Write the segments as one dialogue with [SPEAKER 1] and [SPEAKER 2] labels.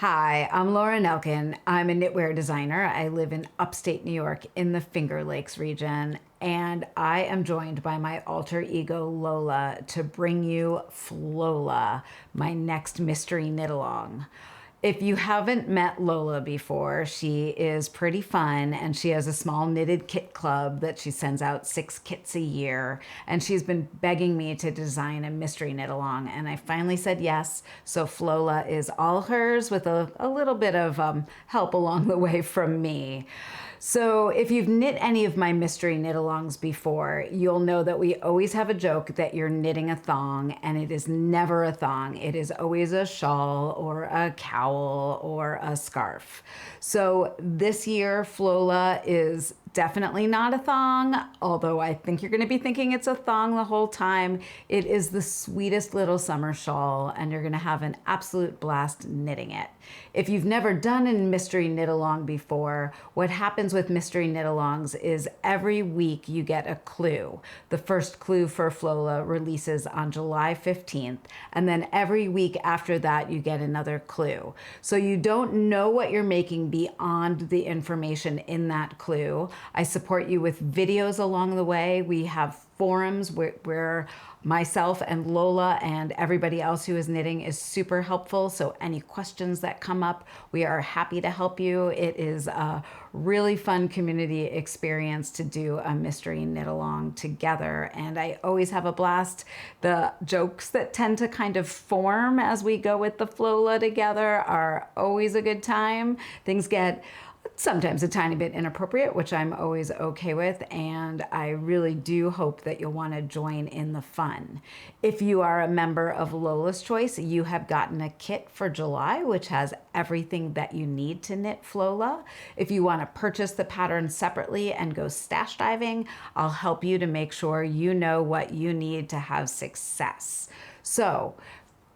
[SPEAKER 1] Hi, I'm Laura Nelkin. I'm a knitwear designer. I live in upstate New York in the Finger Lakes region, and I am joined by my alter ego Lola to bring you Flowla, my next mystery knit along. If you haven't met Lola before, she is pretty fun and she has a small knitted kit club that she sends out 6 kits a year. And she's been begging me to design a mystery knit along. And I finally said yes. So Flola is all hers with a little bit of help along the way from me. So if you've knit any of my mystery knit alongs before, you'll know that we always have a joke that you're knitting a thong, and it is never a thong. It is always a shawl or a cowl or a scarf. So this year, Flola is definitely not a thong, although I think you're going to be thinking it's a thong the whole time. It is the sweetest little summer shawl, and you're going to have an absolute blast knitting it. If you've never done a mystery knit along before, what happens with mystery knit alongs is every week you get a clue. The first clue for Flowla releases on July 15th, and then every week after that you get another clue. So you don't know what you're making beyond the information in that clue. I support you with videos along the way. We have forums where myself and Lola and everybody else who is knitting is super helpful. So any questions that come up, we are happy to help you. It is a really fun community experience to do a mystery knit along together. And I always have a blast. The jokes that tend to kind of form as we go with the Flowla together are always a good time. Things get sometimes a tiny bit inappropriate, which I'm always okay with, and I really do hope that you'll want to join in the fun. If you are a member of Lola's Choice, you have gotten a kit for July, which has everything that you need to knit Flowla. If you want to purchase the pattern separately and go stash diving, I'll help you to make sure you know what you need to have success. So,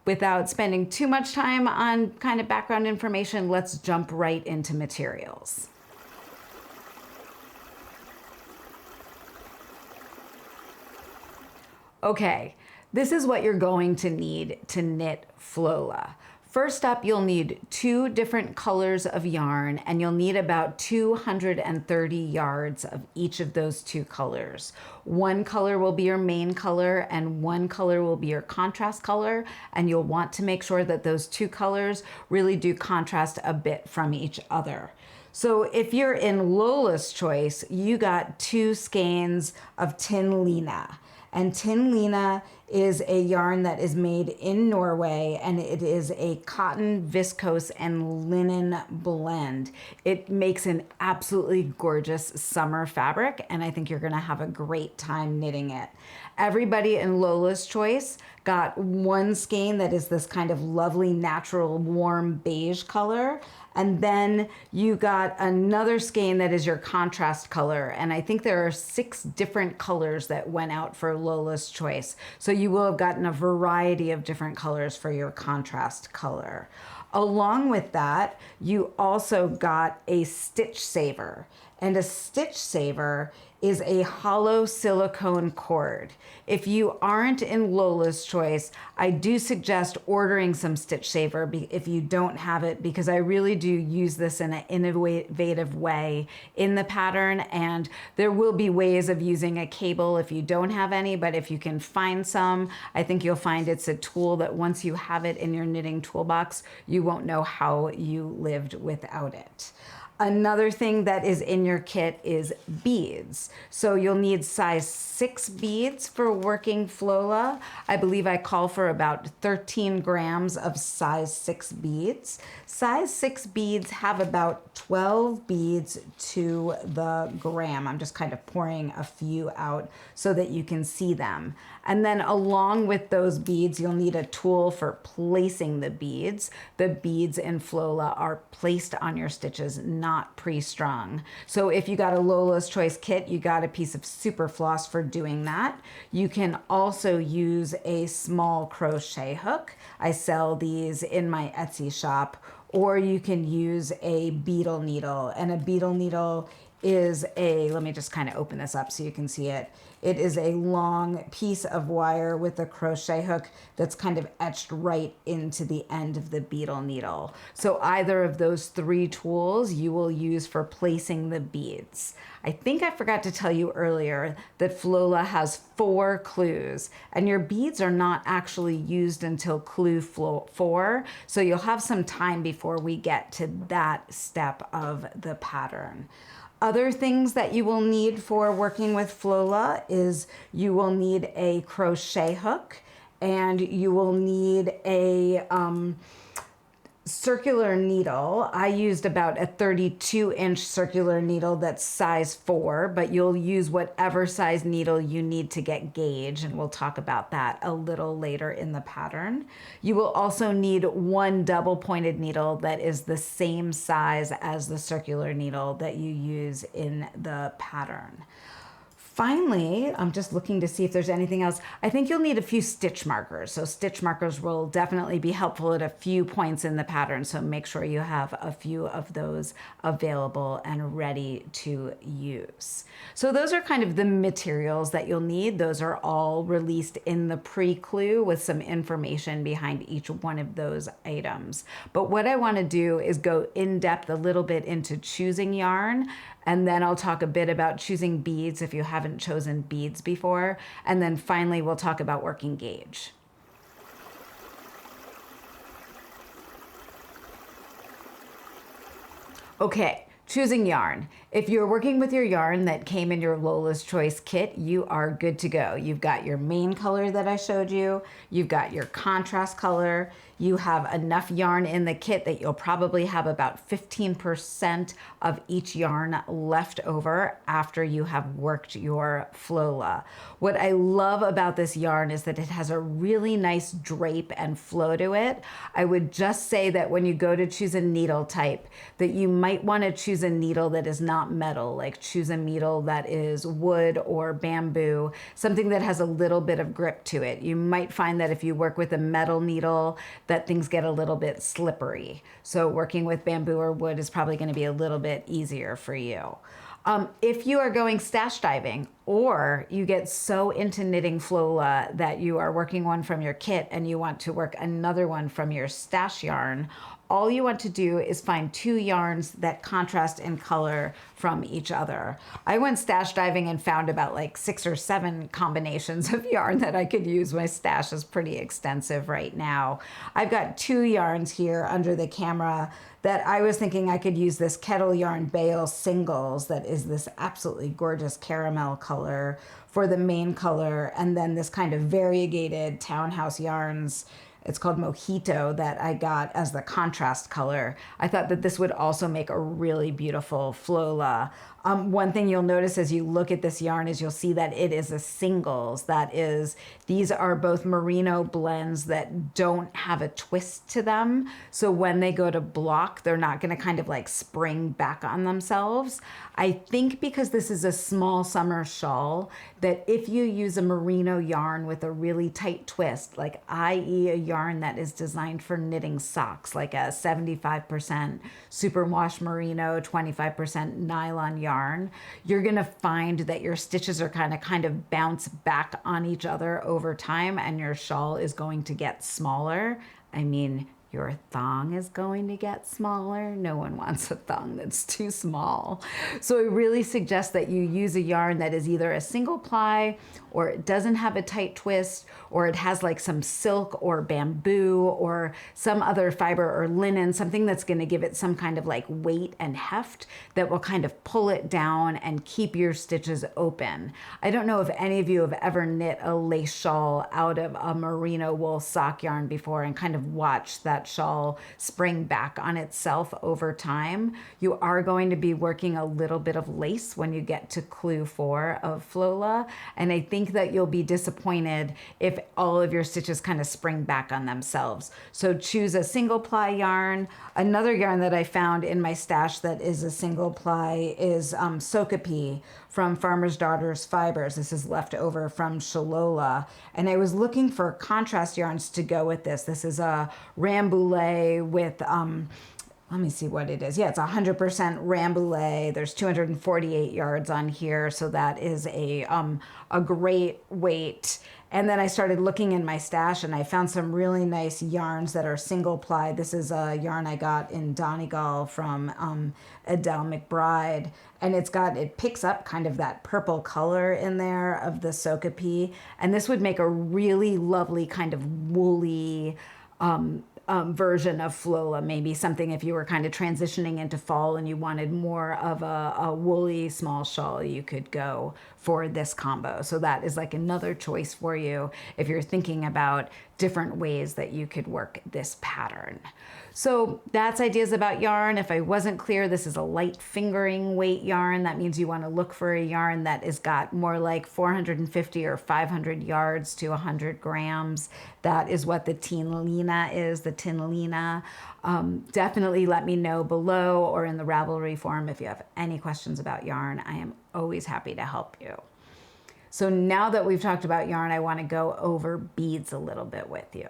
[SPEAKER 1] without spending too much time on kind of background information, let's jump right into materials. Okay, this is what you're going to need to knit Flowla. First up, you'll need 2 different colors of yarn, and you'll need about 230 yards of each of those 2 colors. One color will be your main color, and one color will be your contrast color, and you'll want to make sure that those 2 colors really do contrast a bit from each other. So if you're in Lola's Choice, you got 2 skeins of Tin Lina. And Tin Lina is a yarn that is made in Norway, and it is a cotton, viscose, and linen blend. It makes an absolutely gorgeous summer fabric, and I think you're gonna have a great time knitting it. Everybody in Lola's Choice got 1 skein that is this kind of lovely, natural, warm beige color. And then you got another skein that is your contrast color. And I think there are 6 different colors that went out for Lola's Choice. So you will have gotten a variety of different colors for your contrast color. Along with that, you also got a stitch saver. And a stitch saver is a hollow silicone cord. If you aren't in Lola's Choice, I do suggest ordering some stitch saver if you don't have it, because I really do use this in an innovative way in the pattern, and there will be ways of using a cable if you don't have any, but if you can find some, I think you'll find it's a tool that once you have it in your knitting toolbox, you won't know how you lived without it. Another thing that is in your kit is beads. So you'll need size 6 beads for working Flowla. I believe I call for about 13 grams of size 6 beads. Size 6 beads have about 12 beads to the gram. I'm just kind of pouring a few out so that you can see them. And then along with those beads, you'll need a tool for placing the beads. The beads in Flowla are placed on your stitches, not pre-strung. So if you got a Lola's Choice kit, you got a piece of super floss for doing that. You can also use a small crochet hook. I sell these in my Etsy shop, or you can use a beetle needle, and a beetle needle is let me just kind of open this up so you can see it. It is a long piece of wire with a crochet hook that's kind of etched right into the end of the beetle needle. So either of those 3 tools you will use for placing the beads. I think I forgot to tell you earlier that Flowla has 4 clues, and your beads are not actually used until clue 4, so you'll have some time before we get to that step of the pattern. Other things that you will need for working with Flowla is you will need a crochet hook, and you will need a circular needle. I used about a 32-inch circular needle that's size 4, but you'll use whatever size needle you need to get gauge, and we'll talk about that a little later in the pattern. You will also need 1 double-pointed needle that is the same size as the circular needle that you use in the pattern. Finally, I'm just looking to see if there's anything else. I think you'll need a few stitch markers. So stitch markers will definitely be helpful at a few points in the pattern. So make sure you have a few of those available and ready to use. So those are kind of the materials that you'll need. Those are all released in the pre-clue with some information behind each one of those items. But what I want to do is go in depth a little bit into choosing yarn, and then I'll talk a bit about choosing beads if you haven't chosen beads before. And then finally, we'll talk about working gauge. Okay, choosing yarn. If you're working with your yarn that came in your Lola's Choice kit, you are good to go. You've got your main color that I showed you. You've got your contrast color. You have enough yarn in the kit that you'll probably have about 15% of each yarn left over after you have worked your Flowla. What I love about this yarn is that it has a really nice drape and flow to it. I would just say that when you go to choose a needle type, that you might want to choose a needle that is not metal, like choose a needle that is wood or bamboo, something that has a little bit of grip to it. You might find that if you work with a metal needle, that things get a little bit slippery. So working with bamboo or wood is probably going to be a little bit easier for you. If you are going stash diving, or you get so into knitting Flowla that you are working one from your kit and you want to work another one from your stash yarn, all you want to do is find 2 yarns that contrast in color from each other. I went stash diving and found about like 6 or 7 combinations of yarn that I could use. My stash is pretty extensive right now. I've got 2 yarns here under the camera that I was thinking I could use this Kettle Yarn Bale Singles that is this absolutely gorgeous caramel color for the main color, and then this kind of variegated Townhouse Yarns, it's called Mojito, that I got as the contrast color. I thought that this would also make a really beautiful Flowla. One thing you'll notice as you look at this yarn is you'll see that it is a singles. That is, these are both merino blends that don't have a twist to them. So when they go to block, they're not gonna kind of like spring back on themselves. I think because this is a small summer shawl, that if you use a merino yarn with a really tight twist, like i.e. a yarn that is designed for knitting socks, like a 75% superwash merino, 25% nylon yarn, you're gonna find that your stitches are kind of bounce back on each other over time, and your shawl is going to get smaller. I mean, your thong is going to get smaller. No one wants a thong that's too small. So I really suggest that you use a yarn that is either a single ply, or it doesn't have a tight twist, or it has like some silk or bamboo or some other fiber or linen, something that's gonna give it some kind of like weight and heft that will kind of pull it down and keep your stitches open. I don't know if any of you have ever knit a lace shawl out of a merino wool sock yarn before and kind of watched that shawl spring back on itself over time. You are going to be working a little bit of lace when you get to clue 4 of Flowla, and I think that you'll be disappointed if all of your stitches kind of spring back on themselves. So choose a single ply yarn. Another yarn that I found in my stash that is a single ply is Sokapi from Farmer's Daughter's Fibers. This is left over from Lola. And I was looking for contrast yarns to go with this. This is a Rambouillet with let me see what it is. Yeah, it's 100% Rambouillet. There's 248 yards on here, so that is a great weight. And then I started looking in my stash, and I found some really nice yarns that are single ply. This is a yarn I got in Donegal from Adele McBride, and it picks up kind of that purple color in there of the Sokapi, and this would make a really lovely kind of woolly version of Flowla, maybe something if you were kind of transitioning into fall and you wanted more of a woolly small shawl, you could go for this combo. So that is like another choice for you if you're thinking about different ways that you could work this pattern. So that's ideas about yarn. If I wasn't clear, this is a light fingering weight yarn. That means you want to look for a yarn that has got more like 450 or 500 yards to 100 grams. That is what the Tinlina is, the Tinlina. Definitely let me know below or in the Ravelry forum if you have any questions about yarn. I am always happy to help you. So now that we've talked about yarn, I want to go over beads a little bit with you.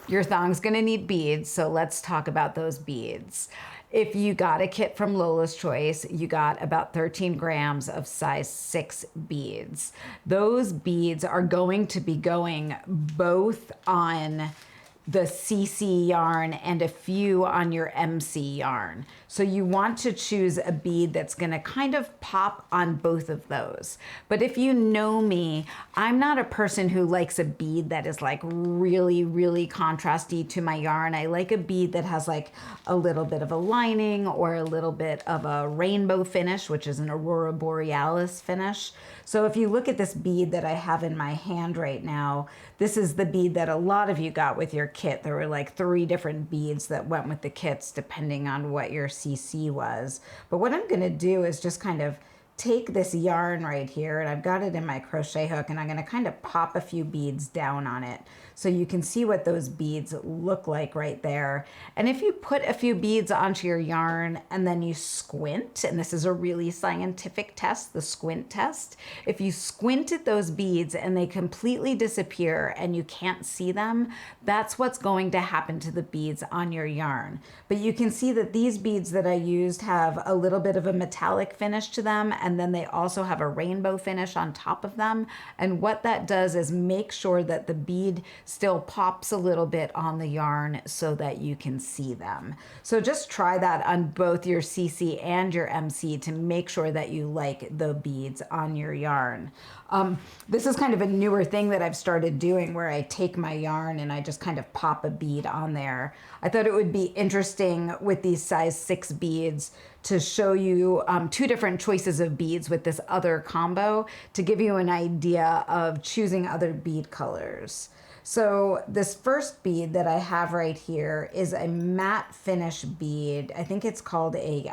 [SPEAKER 1] Your thong's gonna need beads, so let's talk about those beads. If you got a kit from Lola's Choice, you got about 13 grams of size 6 beads. Those beads are going to be going both on the CC yarn and a few on your MC yarn. So you want to choose a bead that's gonna kind of pop on both of those. But if you know me, I'm not a person who likes a bead that is like really, really contrasty to my yarn. I like a bead that has like a little bit of a lining or a little bit of a rainbow finish, which is an Aurora Borealis finish. So if you look at this bead that I have in my hand right now, this is the bead that a lot of you got with your kit. There were like 3 different beads that went with the kits depending on what your CC was. But what I'm gonna do is just kind of take this yarn right here, and I've got it in my crochet hook, and I'm gonna kind of pop a few beads down on it so you can see what those beads look like right there. And if you put a few beads onto your yarn and then you squint, and this is a really scientific test, the squint test, if you squint at those beads and they completely disappear and you can't see them, that's what's going to happen to the beads on your yarn. But you can see that these beads that I used have a little bit of a metallic finish to them, and then they also have a rainbow finish on top of them. And what that does is make sure that the bead still pops a little bit on the yarn so that you can see them. So just try that on both your CC and your MC to make sure that you like the beads on your yarn. This is kind of a newer thing that I've started doing where I take my yarn and I just kind of pop a bead on there. I thought it would be interesting with these size 6 beads to show you 2 different choices of beads with this other combo to give you an idea of choosing other bead colors. So this first bead that I have right here is a matte finish bead. I think it's called a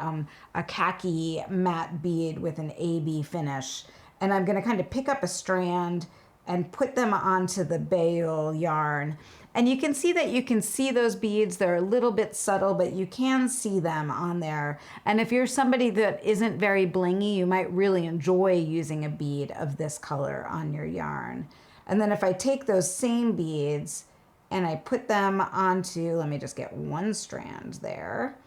[SPEAKER 1] khaki matte bead with an AB finish. And I'm gonna kind of pick up a strand and put them onto the Bayul yarn. And you can see that you can see those beads. They're a little bit subtle, but you can see them on there. And if you're somebody that isn't very blingy, you might really enjoy using a bead of this color on your yarn. And then if I take those same beads and I put them onto, let me just get one strand there.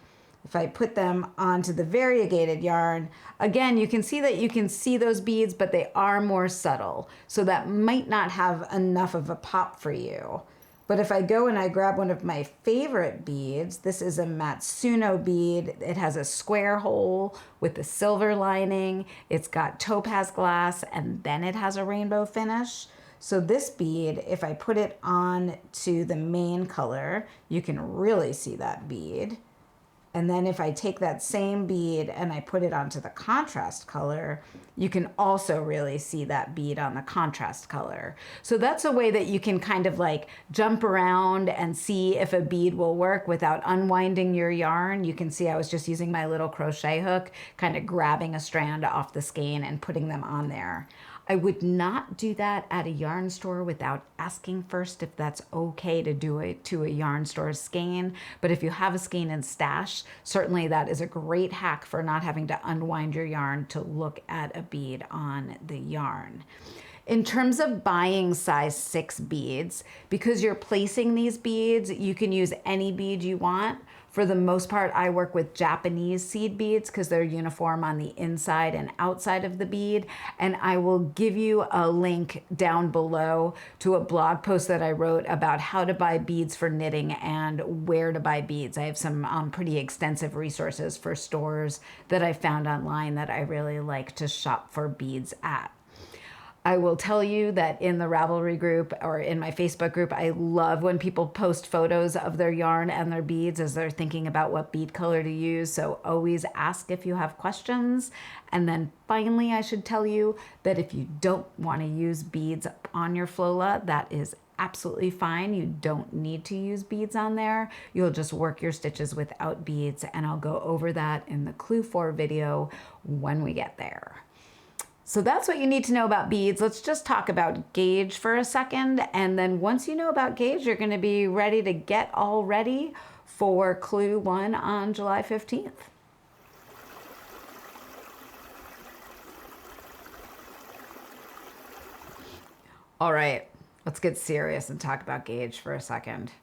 [SPEAKER 1] If I put them onto the variegated yarn, again, you can see that you can see those beads, but they are more subtle. So that might not have enough of a pop for you. But if I go and I grab one of my favorite beads, this is a Matsuno bead. It has a square hole with a silver lining. It's got topaz glass, and then it has a rainbow finish. So this bead, if I put it on to the main color, you can really see that bead. And then if I take that same bead and I put it onto the contrast color, you can also really see that bead on the contrast color. So that's a way that you can kind of like jump around and see if a bead will work without unwinding your yarn. You can see I was just using my little crochet hook, kind of grabbing a strand off the skein and putting them on there. I would not do that at a yarn store without asking first if that's okay to do it to a yarn store's skein. But if you have a skein in stash, certainly that is a great hack for not having to unwind your yarn to look at a bead on the yarn. In terms of buying size 6 beads, because you're placing these beads, you can use any bead you want. For the most part, I work with Japanese seed beads because they're uniform on the inside and outside of the bead. And I will give you a link down below to a blog post that I wrote about how to buy beads for knitting and where to buy beads. I have some pretty extensive resources for stores that I found online that I really like to shop for beads at. I will tell you that in the Ravelry group or in my Facebook group, I love when people post photos of their yarn and their beads as they're thinking about what bead color to use. So always ask if you have questions. And then finally, I should tell you that if you don't want to use beads on your Flowla, that is absolutely fine. You don't need to use beads on there. You'll just work your stitches without beads. And I'll go over that in the Clue 4 video when we get there. So that's what you need to know about beads. Let's just talk about gauge for a second. And then once you know about gauge, you're going to be ready to get all ready for Clue 1 on July 15th. All right, let's get serious and talk about gauge for a second.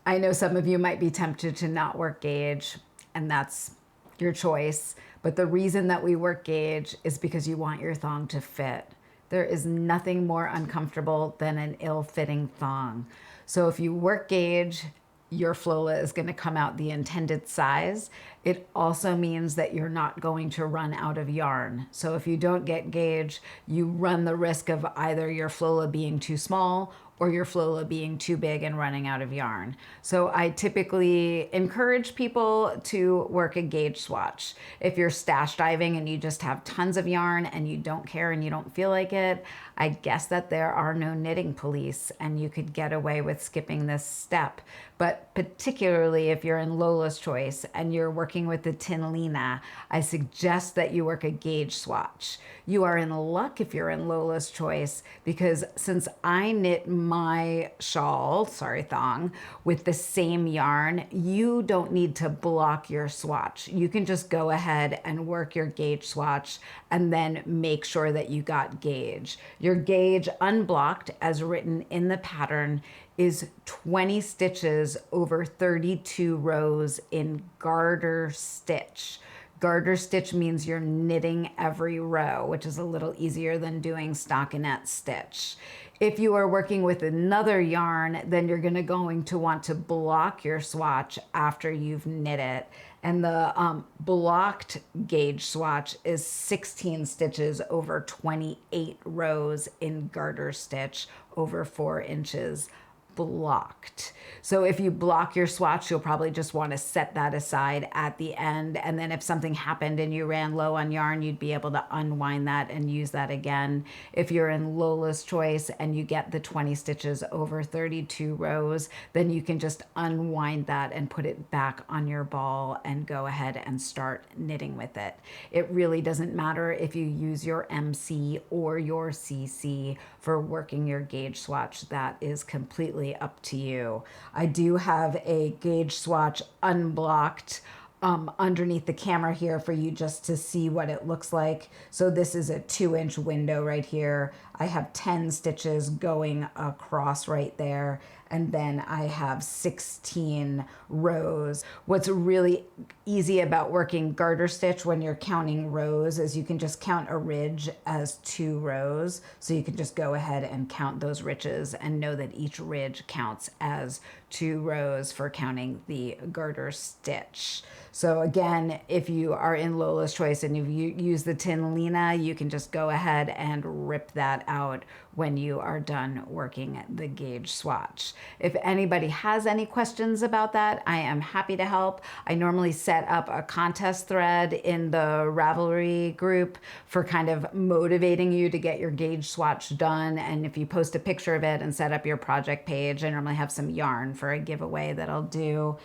[SPEAKER 1] I know some of you might be tempted to not work gauge, and that's your choice. But the reason that we work gauge is because you want your thong to fit. There is nothing more uncomfortable than an ill-fitting thong. So if you work gauge, your Flowla is going to come out the intended size. It also means that you're not going to run out of yarn. So if you don't get gauge, you run the risk of either your Flowla being too small or your Flowla being too big and running out of yarn. So I typically encourage people to work a gauge swatch. If you're stash diving and you just have tons of yarn and you don't care and you don't feel like it, I guess that there are no knitting police and you could get away with skipping this step. But particularly if you're in Lola's Choice and you're working with the Tinlina, I suggest that you work a gauge swatch. You are in luck if you're in Lola's Choice because since I knit my thong, with the same yarn, you don't need to block your swatch. You can just go ahead and work your gauge swatch and then make sure that you got gauge. Your gauge unblocked as written in the pattern is 20 stitches over 32 rows in garter stitch. Garter stitch means you're knitting every row, which is a little easier than doing stockinette stitch. If you are working with another yarn, then you're going to want to block your swatch after you've knit it. And the blocked gauge swatch is 16 stitches over 28 rows in garter stitch over 4 inches blocked. So if you block your swatch, you'll probably just want to set that aside at the end. And then if something happened and you ran low on yarn, you'd be able to unwind that and use that again. If you're in Lola's Choice and you get the 20 stitches over 32 rows, then you can just unwind that and put it back on your ball and go ahead and start knitting with it. It really doesn't matter if you use your MC or your CC for working your gauge swatch. That is completely up to you. I do have a gauge swatch unblocked underneath the camera here for you just to see what it looks like. So this is a 2-inch window right here. I have 10 stitches going across right there. And then I have 16 rows. What's really easy about working garter stitch when you're counting rows is you can just count a ridge as 2 rows. So you can just go ahead and count those ridges and know that each ridge counts as 2 rows for counting the garter stitch. So again, if you are in Lola's Choice and you use the Tinlina, you can just go ahead and rip that out when you are done working the gauge swatch. If anybody has any questions about that, I am happy to help. I normally set up a contest thread in the Ravelry group for kind of motivating you to get your gauge swatch done. And if you post a picture of it and set up your project page, I normally have some yarn for a giveaway that I'll do.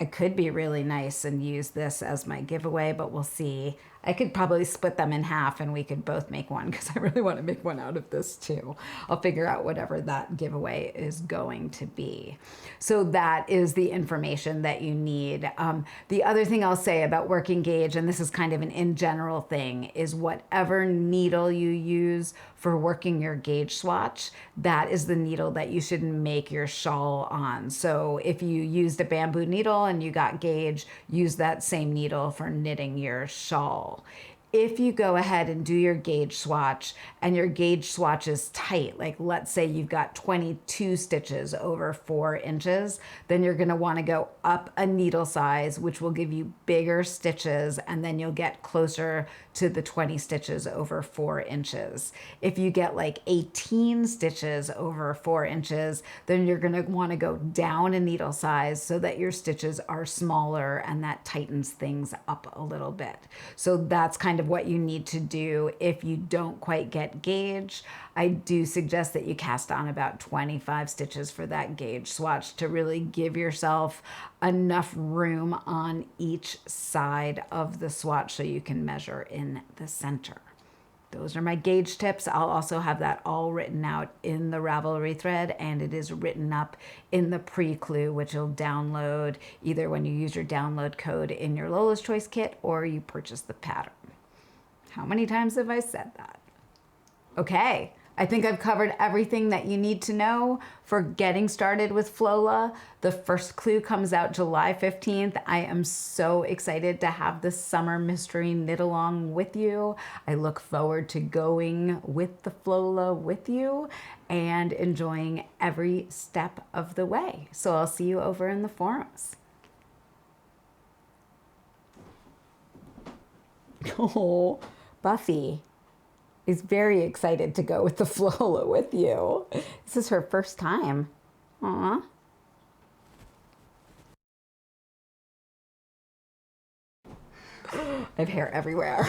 [SPEAKER 1] I could be really nice and use this as my giveaway, but we'll see. I could probably split them in half and we could both make one because I really want to make one out of this too. I'll figure out whatever that giveaway is going to be. So that is the information that you need. The other thing I'll say about working gauge, and this is kind of an in general thing, is whatever needle you use for working your gauge swatch, that is the needle that you should make your shawl on. So if you used a bamboo needle and you got gauge, use that same needle for knitting your shawl. If you go ahead and do your gauge swatch and your gauge swatch is tight, like let's say you've got 22 stitches over 4 inches, then you're gonna wanna go up a needle size, which will give you bigger stitches, and then you'll get closer to the 20 stitches over 4 inches. If you get like 18 stitches over 4 inches, then you're gonna wanna go down a needle size so that your stitches are smaller, and that tightens things up a little bit. So that's kind of what you need to do if you don't quite get gauge. I do suggest that you cast on about 25 stitches for that gauge swatch to really give yourself enough room on each side of the swatch so you can measure in the center. Those are my gauge tips. I'll also have that all written out in the Ravelry thread, and it is written up in the pre-clue, which you'll download either when you use your download code in your Lola's Choice kit or you purchase the pattern. How many times have I said that? Okay, I think I've covered everything that you need to know for getting started with Flowla. The first clue comes out July 15th. I am so excited to have this summer mystery knit along with you. I look forward to going with the Flowla with you and enjoying every step of the way. So I'll see you over in the forums. Oh, Buffy is very excited to go with the Flowla with you. This is her first time. Aw. I have hair everywhere.